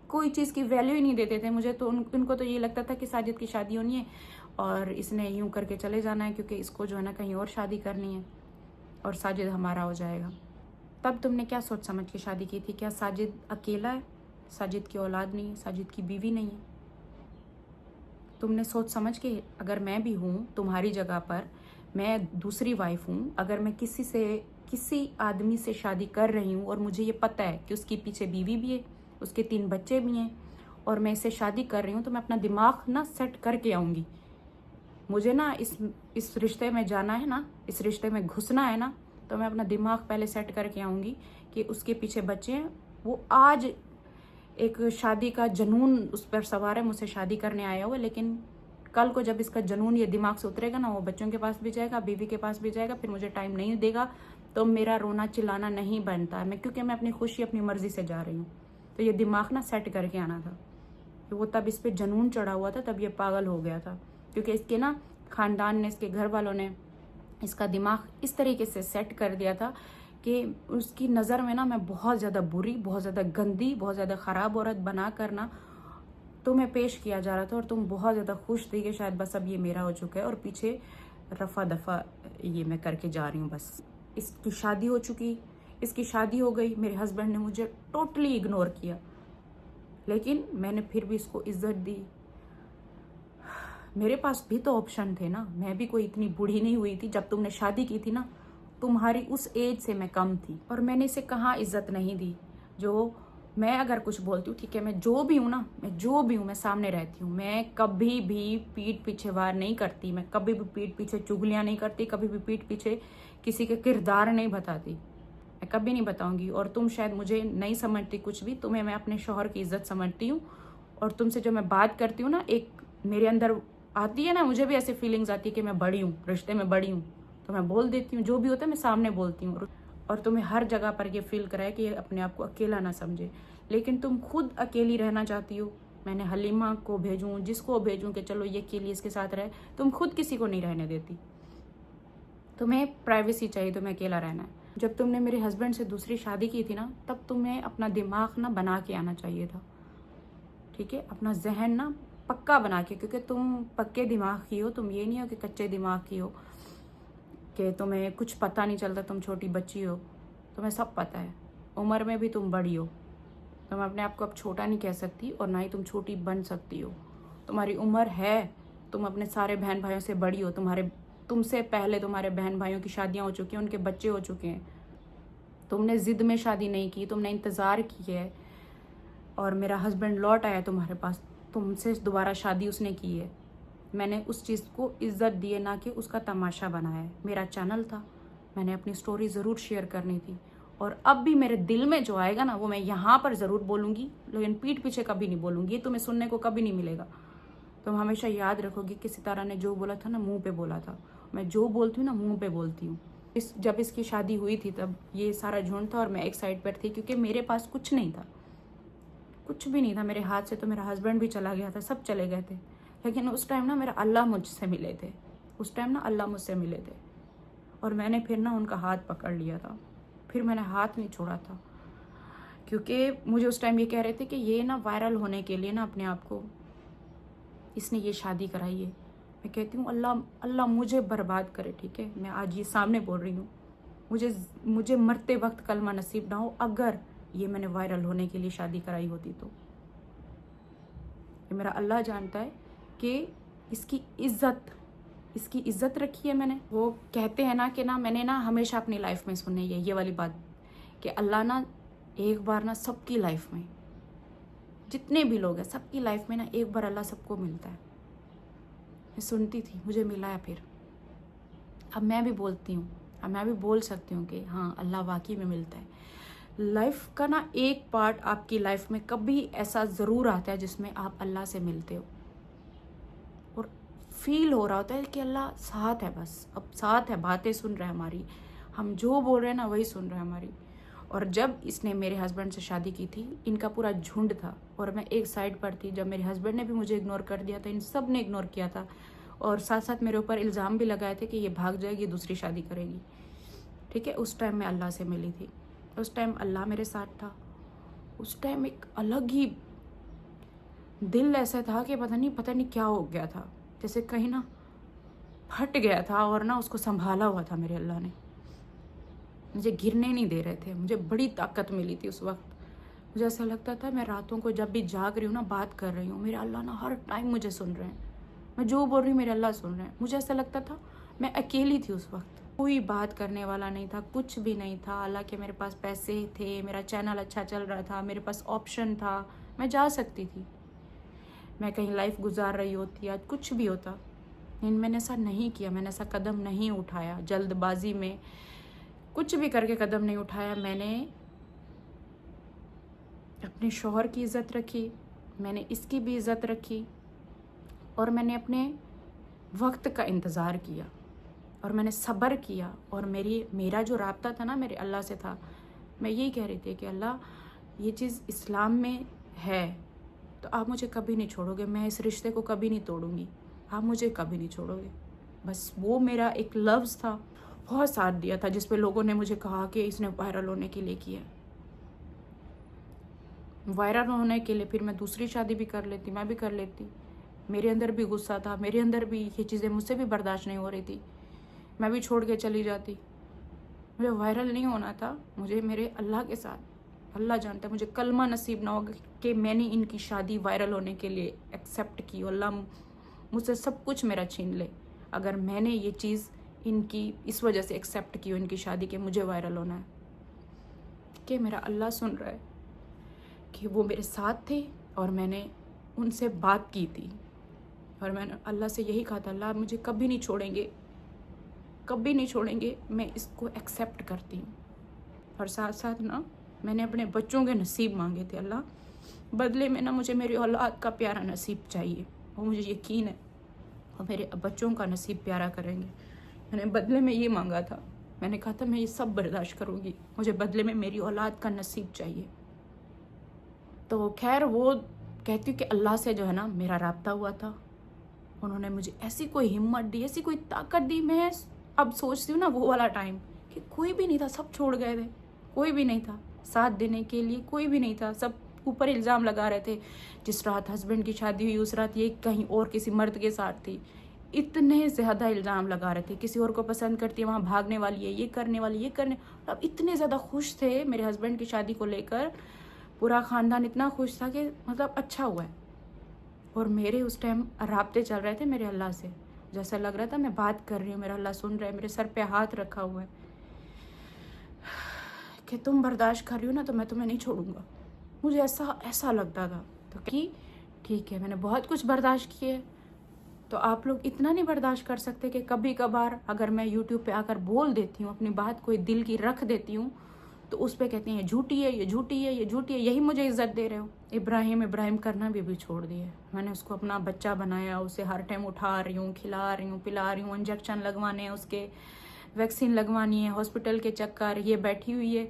कोई चीज़ की वैल्यू ही नहीं देते थे मुझे। तो उनको तो ये लगता था कि साजिद की शादी होनी है और इसने यूं करके चले जाना है, क्योंकि इसको जो है ना कहीं और शादी करनी है और साजिद हमारा हो जाएगा। तब तुमने क्या सोच समझ के शादी की थी? क्या साजिद अकेला है? साजिद की औलाद नहीं है, साजिद की बीवी नहीं है? तुमने सोच समझ के, अगर मैं भी हूँ तुम्हारी जगह पर, मैं दूसरी वाइफ हूँ, अगर मैं किसी आदमी से शादी कर रही हूँ और मुझे ये पता है कि उसके पीछे बीवी भी है, उसके 3 बच्चे भी हैं, और मैं इससे शादी कर रही हूँ, तो मैं अपना दिमाग ना सेट करके आऊँगी। मुझे ना इस रिश्ते में जाना है ना, इस रिश्ते में घुसना है ना, तो मैं अपना दिमाग पहले सेट करके आऊँगी कि उसके पीछे बच्चे हैं। वो आज एक शादी का जनून उस पर सवार है, मुझसे शादी करने आया हुआ, लेकिन कल को जब इसका जनून ये दिमाग से उतरेगा ना, वो बच्चों के पास भी जाएगा, बीवी के पास भी जाएगा, फिर मुझे टाइम नहीं देगा। तो मेरा रोना चिल्लाना नहीं बनता है, क्योंकि मैं अपनी खुशी अपनी मर्जी से जा रही हूँ। तो ये दिमाग ना सेट करके आना था। तो वो तब इस पर जनून चढ़ा हुआ था, तब ये पागल हो गया था, क्योंकि इसके ना खानदान ने, इसके घर वालों ने इसका दिमाग इस तरीके से सेट कर दिया था कि उसकी नज़र में ना मैं बहुत ज़्यादा बुरी, बहुत ज़्यादा गंदी, बहुत ज़्यादा ख़राब औरत बना कर ना तुम्हें पेश किया जा रहा था, और तुम बहुत ज़्यादा खुश थी कि शायद बस अब ये मेरा हो चुका है, और पीछे रफा दफा ये मैं करके जा रही हूँ। बस इसकी शादी हो चुकी, इसकी शादी हो गई, मेरे हस्बैंड ने मुझे टोटली इग्नोर किया, लेकिन मैंने फिर भी इसको इज्जत दी। मेरे पास भी तो ऑप्शन थे ना, मैं भी कोई इतनी बूढ़ी नहीं हुई थी। जब तुमने शादी की थी ना, तुम्हारी उस एज से मैं कम थी, और मैंने इसे कहाँ इज्जत नहीं दी। जो मैं अगर कुछ बोलती हूँ, ठीक है, मैं जो भी हूँ ना, मैं जो भी हूँ, मैं सामने रहती हूँ। मैं कभी भी पीठ पीछे वार नहीं करती, मैं कभी भी पीठ पीछे चुगलियाँ नहीं करती, कभी भी पीठ पीछे किसी के किरदार नहीं बताती, मैं कभी नहीं बताऊंगी। और तुम शायद मुझे नहीं समझती कुछ भी, तुम्हें मैं अपने शौहर की इज्जत समझती हूँ। और तुमसे जो मैं बात करती हूँ ना, एक मेरे अंदर आती है ना, मुझे भी ऐसी फीलिंग्स आती है कि मैं बड़ी हूँ, रिश्ते में बड़ी हूँ, तो मैं बोल देती हूँ, जो भी होता है मैं सामने बोलती हूँ। और तुम्हें हर जगह पर ये फील कराए कि अपने आप को अकेला ना समझे, लेकिन तुम खुद अकेली रहना चाहती हो। मैंने हलीमा को भेजूँ, जिसको भेजूँ कि चलो ये अकेली इसके साथ रहे, तुम खुद किसी को नहीं रहने देती। तुम्हें प्राइवेसी चाहिए, तुम्हें अकेला रहना है। जब तुमने मेरे हस्बैंड से दूसरी शादी की थी ना, तब तुम्हें अपना दिमाग ना बना के आना चाहिए था, ठीक है, अपना जहन ना पक्का बना के, क्योंकि तुम पक्के दिमाग की हो, तुम ये नहीं हो कि कच्चे दिमाग की हो, कि तुम्हें कुछ पता नहीं चलता, तुम छोटी बच्ची हो, तुम्हें सब पता है। उम्र में भी तुम बड़ी हो, तुम अपने आप को अब छोटा नहीं कह सकती और ना ही तुम छोटी बन सकती हो। तुम्हारी उम्र है, तुम अपने सारे बहन भाइयों से बड़ी हो, तुमसे पहले तुम्हारे बहन भाइयों की शादियाँ हो चुकी हैं, उनके बच्चे हो चुके हैं। तुमने ज़िद में शादी नहीं की, तुमने इंतज़ार की है, और मेरा हस्बैंड लौट आया तुम्हारे पास, तुमसे दोबारा शादी उसने की है। मैंने उस चीज़ को इज्जत दी है, ना कि उसका तमाशा बनाया है। मेरा चैनल था, मैंने अपनी स्टोरी ज़रूर शेयर करनी थी, और अब भी मेरे दिल में जो आएगा ना, वो मैं यहाँ पर ज़रूर बोलूँगी, लेकिन पीठ पीछे कभी नहीं बोलूँगी। ये तुम्हें सुनने को कभी नहीं मिलेगा। तुम हमेशा याद रखोगी कि सितारा ने जो बोला था ना, मुँह पे बोला था। मैं जो बोलती हूँ ना, मुँह पे बोलती हूँ। जब इसकी शादी हुई थी तब ये सारा झुंड था और मैं एक साइड पर थी, क्योंकि मेरे पास कुछ नहीं था, कुछ भी नहीं था मेरे हाथ से। तो मेरा हस्बैंड भी चला गया था, सब चले गए थे, लेकिन उस टाइम ना मेरा अल्लाह मुझसे मिले थे, उस टाइम ना अल्लाह मुझसे मिले थे, और मैंने फिर ना उनका हाथ पकड़ लिया था। फिर मैंने हाथ नहीं छोड़ा था, क्योंकि मुझे उस टाइम ये कह रहे थे कि ये ना वायरल होने के लिए ना अपने आप को इसने ये शादी कराई है। मैं कहती हूँ अल्लाह अल्लाह मुझे बर्बाद करे, ठीक है, मैं आज ये सामने बोल रही हूँ, मुझे मरते वक्त कलमा नसीब ना हो अगर ये मैंने वायरल होने के लिए शादी कराई होती तो। ये मेरा अल्लाह जानता है कि इसकी इज्जत रखी है मैंने। वो कहते हैं ना कि ना मैंने ना हमेशा अपनी लाइफ में सुनी है ये वाली बात, कि अल्लाह ना एक बार ना सबकी लाइफ में, जितने भी लोग हैं सबकी लाइफ में ना एक बार अल्लाह सबको मिलता है। मैं सुनती थी, मुझे मिला है फिर। अब मैं भी बोलती हूँ, अब मैं भी बोल सकती हूँ कि हाँ अल्लाह वाकई में मिलता है। लाइफ का ना एक पार्ट आपकी लाइफ में कभी ऐसा ज़रूर आता है जिसमें आप अल्लाह से मिलते हो और फील हो रहा होता है कि अल्लाह साथ है, बस अब साथ है, बातें सुन रहा है हमारी, हम जो बोल रहे हैं ना वही सुन रहा है हमारी। और जब इसने मेरे हस्बैंड से शादी की थी, इनका पूरा झुंड था और मैं एक साइड पर थी। जब मेरे हस्बैंड ने भी मुझे इग्नोर कर दिया था, इन सब ने इग्नोर किया था, और साथ साथ मेरे ऊपर इल्ज़ाम भी लगाए थे कि ये भाग जाएगी, दूसरी शादी करेगी, ठीक है। उस टाइम मैं अल्लाह से मिली थी, उस टाइम अल्लाह मेरे साथ था। उस टाइम एक अलग ही दिल ऐसा था कि पता नहीं क्या हो गया था, जैसे कहीं ना फट गया था, और ना उसको संभाला हुआ था मेरे अल्लाह ने। मुझे गिरने नहीं दे रहे थे, मुझे बड़ी ताकत मिली थी उस वक्त। मुझे ऐसा लगता था मैं रातों को जब भी जाग रही हूँ ना, बात कर रही हूँ, मेरे अल्लाह ना हर टाइम मुझे सुन रहे हैं, मैं जो बोल रही हूँ मेरे अल्लाह सुन रहे हैं। मुझे ऐसा लगता था मैं अकेली थी उस वक्त, कोई बात करने वाला नहीं था, कुछ भी नहीं था। हालांकि मेरे पास पैसे थे, मेरा चैनल अच्छा चल रहा था, मेरे पास ऑप्शन था, मैं जा सकती थी, मैं कहीं लाइफ गुजार रही होती, आज कुछ भी होता, लेकिन मैंने ऐसा नहीं किया, मैंने ऐसा कदम नहीं उठाया, जल्दबाजी में कुछ भी करके कदम नहीं उठाया। मैंने अपने शौहर की इज़्ज़त रखी, मैंने इसकी भी इज़्ज़त रखी, और मैंने अपने वक्त का इंतज़ार किया, और मैंने सब्र किया। और मेरा जो राब्ता था ना मेरे अल्लाह से था, मैं यही कह रही थी कि अल्लाह ये चीज़ इस्लाम में है तो आप मुझे कभी नहीं छोड़ोगे, मैं इस रिश्ते को कभी नहीं तोड़ूंगी, आप मुझे कभी नहीं छोड़ोगे। बस वो मेरा एक लफ्ज़ था, बहुत साथ दिया था, जिस पे लोगों ने मुझे कहा कि इसने वायरल होने के लिए किया। वायरल होने के लिए फिर मैं दूसरी शादी भी कर लेती, मैं भी कर लेती। मेरे अंदर भी गुस्सा था, मेरे अंदर भी ये चीज़ें मुझसे भी बर्दाश्त नहीं हो रही थी, मैं भी छोड़ के चली जाती। मुझे वायरल नहीं होना था, मुझे मेरे अल्लाह के साथ, अल्लाह जानता है, मुझे कलमा नसीब ना होगा कि मैंने इनकी शादी वायरल होने के लिए एक्सेप्ट की। अल्लाह मुझसे सब कुछ मेरा छीन ले अगर मैंने ये चीज़ इनकी इस वजह से एक्सेप्ट की हो, इनकी शादी के मुझे वायरल होना है। कि मेरा अल्लाह सुन रहा है कि वो मेरे साथ थे और मैंने उनसे बात की थी, और मैंने अल्लाह से यही कहा था, अल्लाह मुझे कभी नहीं छोड़ेंगे, कभी नहीं छोड़ेंगे, मैं इसको एक्सेप्ट करती हूँ। और साथ साथ ना मैंने अपने बच्चों के नसीब मांगे थे, अल्लाह बदले में ना मुझे मेरी औलाद का प्यारा नसीब चाहिए, और मुझे यकीन है और मेरे बच्चों का नसीब प्यारा करेंगे। मैंने बदले में ये मांगा था, मैंने कहा था मैं ये सब बर्दाश्त करूँगी, मुझे बदले में मेरी औलाद का नसीब चाहिए। तो खैर वो कहती हूँ कि अल्लाह से जो है ना मेरा राब्ता हुआ था, उन्होंने मुझे ऐसी कोई हिम्मत दी, ऐसी कोई ताकत दी, मैं अब सोचती हूँ ना वो वाला टाइम कि कोई भी नहीं था, सब छोड़ गए थे, कोई भी नहीं था साथ देने के लिए, कोई भी नहीं था। सब ऊपर इल्ज़ाम लगा रहे थे, जिस रात हस्बैंड की शादी हुई उस रात ये कहीं और किसी मर्द के साथ थी। इतने ज़्यादा इल्ज़ाम लगा रहे थे, किसी और को पसंद करती है, वहाँ भागने वाली है, ये करने वाली, ये करने। अब इतने ज़्यादा खुश थे मेरे हस्बैंड की शादी को लेकर, पूरा ख़ानदान इतना खुश था कि मतलब अच्छा हुआ है। और मेरे उस टाइम राब्ते चल रहे थे मेरे अल्लाह से, जैसा लग रहा था मैं बात कर रही हूँ, मेरा अल्लाह सुन रहा है, मेरे सर पे हाथ रखा हुआ है कि तुम बर्दाश्त कर रही हो ना तो मैं तुम्हें नहीं छोड़ूंगा। मुझे ऐसा ऐसा लगता था। तो कि ठीक है, मैंने बहुत कुछ बर्दाश्त किए, तो आप लोग इतना नहीं बर्दाश्त कर सकते कि कभी कभार अगर मैं यूट्यूब पे आकर बोल देती हूँ, अपनी बात कोई दिल की रख देती हूँ, तो उस पर कहती हैं ये झूठी है, ये झूठी है, ये झूठी है, यही मुझे इज्जत दे रहे हो। इब्राहिम इब्राहिम करना भी छोड़ दिया। मैंने उसको अपना बच्चा बनाया, उसे हर टाइम उठा रही हूँ, खिला रही हूँ, पिला रही हूँ, इंजेक्शन लगवाने हैं उसके, वैक्सीन लगवानी है, हॉस्पिटल के चक्कर। ये बैठी हुई है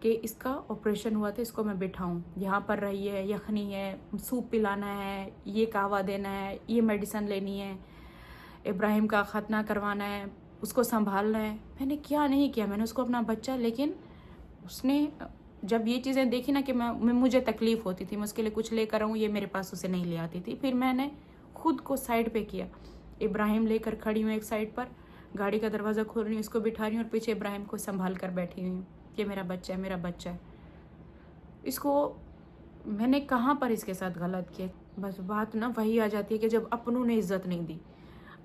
कि इसका ऑपरेशन हुआ था, इसको मैं बिठाऊं, यहाँ पर रही है, यखनी है, सूप पिलाना है, ये कहवा देना है, ये मेडिसिन लेनी है, इब्राहिम का खतना करवाना है, उसको संभालना है। मैंने क्या नहीं किया, मैंने उसको अपना बच्चा, लेकिन उसने जब ये चीज़ें देखी ना कि मुझे तकलीफ़ होती थी, मैं उसके लिए कुछ लेकर आऊँ, ये मेरे पास उसे नहीं ले आती थी। फिर मैंने खुद को साइड पे किया, इब्राहिम लेकर खड़ी हूँ एक साइड पर, गाड़ी का दरवाज़ा खोल रही हूँ, इसको बिठा रही हूँ और पीछे इब्राहिम को संभाल कर बैठी हुई हूँ, ये मेरा बच्चा है, मेरा बच्चा है। इसको मैंने कहाँ पर इसके साथ गलत किया? बस बात ना वही आ जाती है कि जब अपनों ने इज्जत नहीं दी,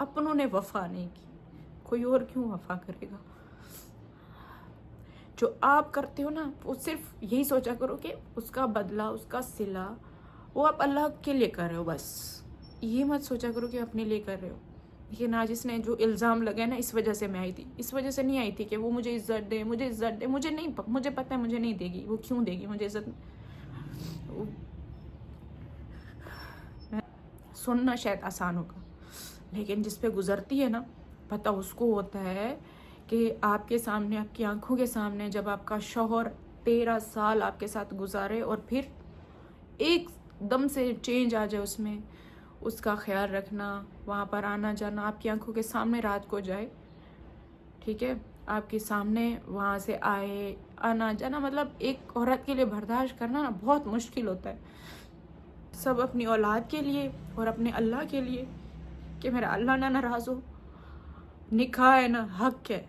अपनों ने वफा नहीं की, कोई और क्यों वफा करेगा? जो आप करते हो ना, वो सिर्फ यही सोचा करो कि उसका बदला, उसका सिला वो आप अल्लाह के लिए कर रहे हो, बस ये मत सोचा करो कि अपने लिए कर रहे हो। लेकिन आज इसने जो इल्ज़ाम लगाए ना, इस वजह से मैं आई थी, इस वजह से नहीं आई थी कि वो मुझे इज्जत दे, मुझे इज्जत दे। मुझे नहीं, मुझे पता है मुझे नहीं देगी, वो क्यों देगी मुझे इज्जत? सुनना शायद आसान होगा, लेकिन जिस पे गुजरती है ना, पता उसको होता है कि आपके सामने, आपकी आंखों के सामने जब आपका शौहर 13 साल आपके साथ गुजारे और फिर एकदम से चेंज आ जाए उसमें, उसका ख्याल रखना, वहाँ पर आना जाना, आपकी आंखों के सामने रात को जाए, ठीक है, आपके सामने वहाँ से आए, आना जाना, मतलब एक औरत के लिए बर्दाश्त करना ना बहुत मुश्किल होता है। सब अपनी औलाद के लिए और अपने अल्लाह के लिए कि मेरा अल्लाह ना नाराज़ हो। निकाह है ना, हक है,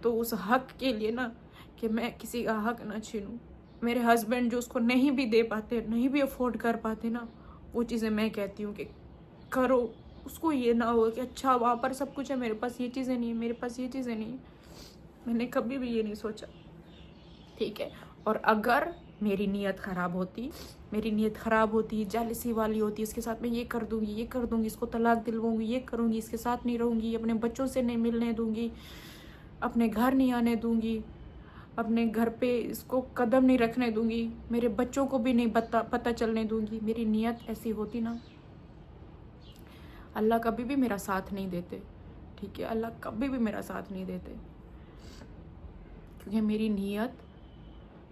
तो उस हक के लिए ना कि मैं किसी का हक ना छीनूं। मेरे हस्बैंड जो उसको नहीं भी दे पाते, नहीं भी अफोर्ड कर पाते ना, वो चीज़ें मैं कहती हूँ कि करो। उसको ये ना हो कि अच्छा वहाँ पर सब कुछ है, मेरे पास ये चीज़ें नहीं है, मेरे पास ये चीज़ें नहीं है। मैंने कभी भी ये नहीं सोचा, ठीक है। और अगर मेरी नीयत ख़राब होती, जेलसी वाली होती, इसके साथ मैं ये कर दूँगी, इसको तलाक दिलवाऊँगी, ये करूँगी, इसके साथ नहीं रहूँगी, अपने बच्चों से नहीं मिलने दूँगी, अपने घर नहीं आने दूँगी, अपने घर पे इसको कदम नहीं रखने दूँगी, मेरे बच्चों को भी नहीं पता चलने दूँगी, मेरी नीयत ऐसी होती ना, अल्लाह कभी भी मेरा साथ नहीं देते, ठीक है, अल्लाह कभी भी मेरा साथ नहीं देते, क्योंकि मेरी नीयत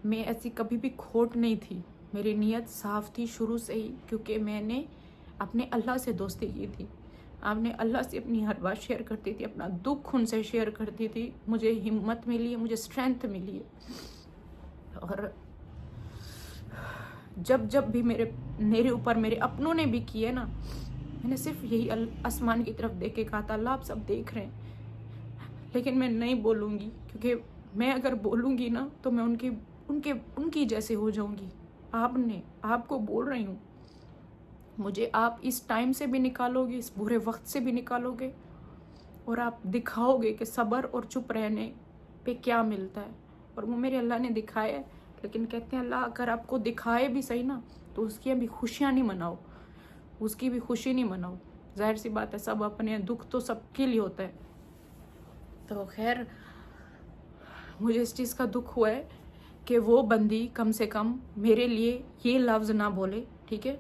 में ऐसी कभी भी खोट नहीं थी। मेरी नीयत साफ़ थी शुरू से ही, क्योंकि मैंने अपने अल्लाह से दोस्ती की थी, आपने अल्लाह से अपनी हर बात शेयर करती थी, अपना दुख उनसे शेयर करती थी, मुझे हिम्मत मिली है, मुझे स्ट्रेंथ मिली है। और जब भी मेरे ऊपर मेरे अपनों ने भी किए ना, मैंने सिर्फ यही आसमान की तरफ देख के कहा था, अल्लाह आप सब देख रहे हैं। लेकिन मैं नहीं बोलूँगी, क्योंकि मैं अगर बोलूँगी ना तो मैं उनकी जैसे हो जाऊँगी। आपको बोल रही हूँ, मुझे आप इस टाइम से भी निकालोगे, इस बुरे वक्त से भी निकालोगे, और आप दिखाओगे कि सब्र और चुप रहने पे क्या मिलता है। और वो मेरे अल्लाह ने दिखाया है। लेकिन कहते हैं अल्लाह अगर आपको दिखाए भी सही ना, तो उसकी अभी खुशियाँ नहीं मनाओ, उसकी भी खुशी नहीं मनाओ। जाहिर सी बात है, सब अपने दुख तो सबके लिए होता है। तो खैर, मुझे इस चीज़ का दुख हुआ है कि वो बंदी कम से कम मेरे लिए ये लफ्ज़ ना बोले, ठीक है।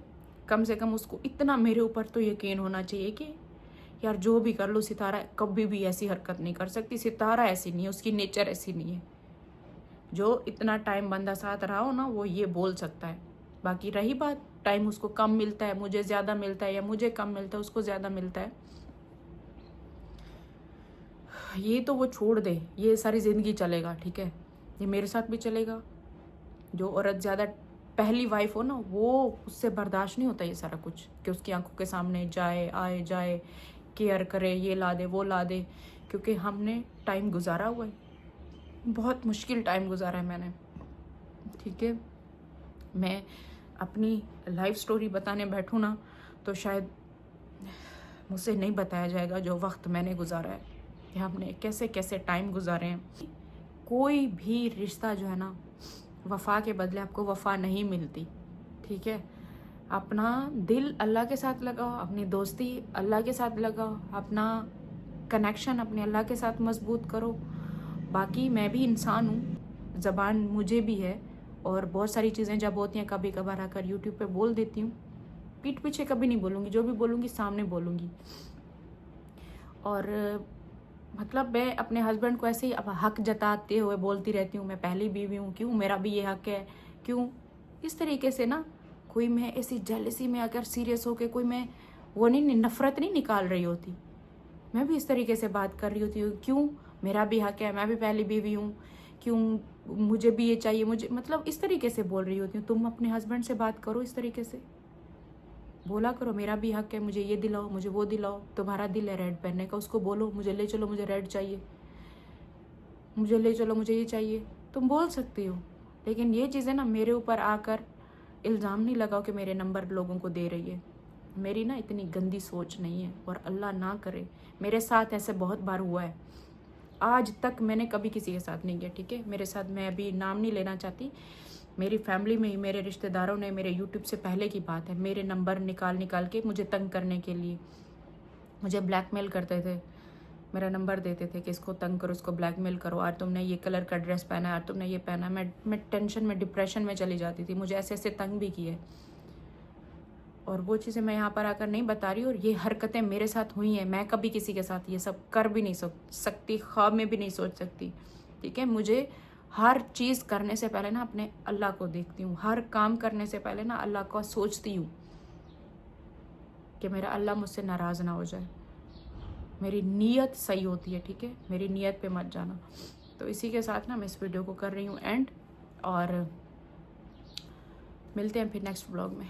कम से कम उसको इतना मेरे ऊपर तो यकीन होना चाहिए कि यार जो भी कर लो, सितारा कभी भी ऐसी हरकत नहीं कर सकती, सितारा ऐसी नहीं है, उसकी नेचर ऐसी नहीं है। जो इतना टाइम बंदा साथ रहा हो ना, वो ये बोल सकता है। बाकी रही बात, टाइम उसको कम मिलता है, मुझे ज़्यादा मिलता है, या मुझे कम मिलता है, उसको ज़्यादा मिलता है, ये तो वो छोड़ दे, ये सारी ज़िंदगी चलेगा, ठीक है, ये मेरे साथ भी चलेगा। जो औरत ज़्यादा पहली वाइफ हो ना, वो उससे बर्दाश्त नहीं होता ये सारा कुछ, कि उसकी आंखों के सामने जाए आए जाए, केयर करे, ये ला दे वो ला दे, क्योंकि हमने टाइम गुजारा हुआ है, बहुत मुश्किल टाइम गुजारा है मैंने, ठीक है। मैं अपनी लाइफ स्टोरी बताने बैठूँ ना तो शायद मुझसे नहीं बताया जाएगा जो वक्त मैंने गुजारा है, कि हमने कैसे कैसे टाइम गुजारे हैं। कोई भी रिश्ता जो है ना, वफ़ा के बदले आपको वफ़ा नहीं मिलती, ठीक है। अपना दिल अल्लाह के साथ लगाओ, अपनी दोस्ती अल्लाह के साथ लगाओ, अपना कनेक्शन अपने अल्लाह के साथ मजबूत करो। बाकी मैं भी इंसान हूँ, ज़बान मुझे भी है, और बहुत सारी चीज़ें जब होती हैं कभी कभार आकर यूट्यूब पे बोल देती हूँ। पीठ पीछे कभी नहीं बोलूँगी, जो भी बोलूँगी सामने बोलूँगी। और मतलब मैं अपने हस्बैंड को ऐसे ही अब हक जताते हुए बोलती रहती हूँ, मैं पहली बीवी हूँ, क्यों मेरा भी ये हक है, क्यों इस तरीके से ना। कोई मैं ऐसी जेलसी में आकर सीरियस होकर कोई मैं वो नहीं, नफरत नहीं निकाल रही होती, मैं भी इस तरीके से बात कर रही होती हूँ, क्यों मेरा भी हक है, मैं भी पहली बीवी हूँ, क्यों मुझे भी ये चाहिए, मुझे मतलब इस तरीके से बोल रही होती हूँ। तुम अपने हस्बैंड से बात करो इस तरीके से, बोला करो मेरा भी हक है, मुझे ये दिलाओ, मुझे वो दिलाओ। तुम्हारा दिल है रेड पहनने का, उसको बोलो मुझे ले चलो, मुझे रेड चाहिए, मुझे ले चलो, मुझे ये चाहिए, तुम बोल सकती हो। लेकिन ये चीज़ें ना मेरे ऊपर आकर इल्ज़ाम नहीं लगाओ कि मेरे नंबर लोगों को दे रही है। मेरी ना इतनी गंदी सोच नहीं है, और अल्लाह ना करे, मेरे साथ ऐसे बहुत बार हुआ है। आज तक मैंने कभी किसी के साथ नहीं किया, ठीक है। मेरे साथ, मैं अभी नाम नहीं लेना चाहती, मेरी फैमिली में ही मेरे रिश्तेदारों ने, मेरे यूट्यूब से पहले की बात है, मेरे नंबर निकाल के मुझे तंग करने के लिए मुझे ब्लैकमेल करते थे। मेरा नंबर देते थे कि इसको तंग करो, इसको ब्लैकमेल करो, आज तुमने ये कलर का ड्रेस पहना है, आज तुमने ये पहना। मैं टेंशन में, डिप्रेशन में चली जाती थी, मुझे ऐसे ऐसे तंग भी किए। और वो चीज़ें मैं यहाँ पर आकर नहीं बता रही, और ये हरकतें मेरे साथ हुई हैं। मैं कभी किसी के साथ ये सब कर भी नहीं सकती, ख्वाब में भी नहीं सोच सकती, ठीक है। मुझे हर चीज़ करने से पहले ना अपने अल्लाह को देखती हूँ, हर काम करने से पहले ना अल्लाह को सोचती हूँ कि मेरा अल्लाह मुझसे नाराज़ ना हो जाए। मेरी नीयत सही होती है, ठीक है, मेरी नीयत पे मत जाना। तो इसी के साथ ना मैं इस वीडियो को कर रही हूँ एंड, और मिलते हैं फिर नेक्स्ट व्लॉग में।